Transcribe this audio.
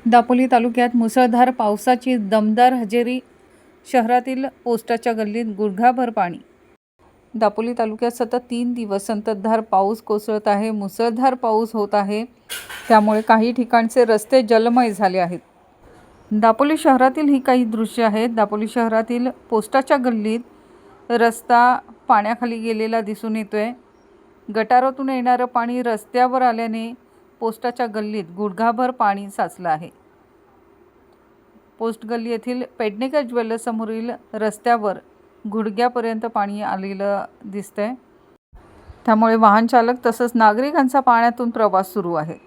दापोली तालुक्यात मुसळधार पावसाची दमदार हजेरी. शहरातील पोस्टाच्या गल्लीत गुडघाभर पाणी. दापोली तालुक्यात सतत 3 दिवस संततधार पाऊस कोसळत आहे. मुसळधार पाऊस होत आहे, त्यामुळे काही ठिकाणचे रस्ते जलमय झाले आहेत. दापोली शहरातील ही काही दृश्य आहेत. दापोली शहरातील पोस्टाच्या गल्लीत रस्ता पाण्याखाली गेलेला दिसून येतोय. गटारातून येणारं पाणी रस्त्यावर आल्याने पोस्टाच्या गल्लीत गुडघाभर पाणी साचलं आहे. पोस्ट गल्ली येथील पेडणेकर ज्वेलर्स समोरील रस्त्यावर गुडघ्यापर्यंत पाणी आलेलं दिसतंय. त्यामुळे वाहन चालक तसंच नागरिकांचा पाण्यातून प्रवास सुरू आहे.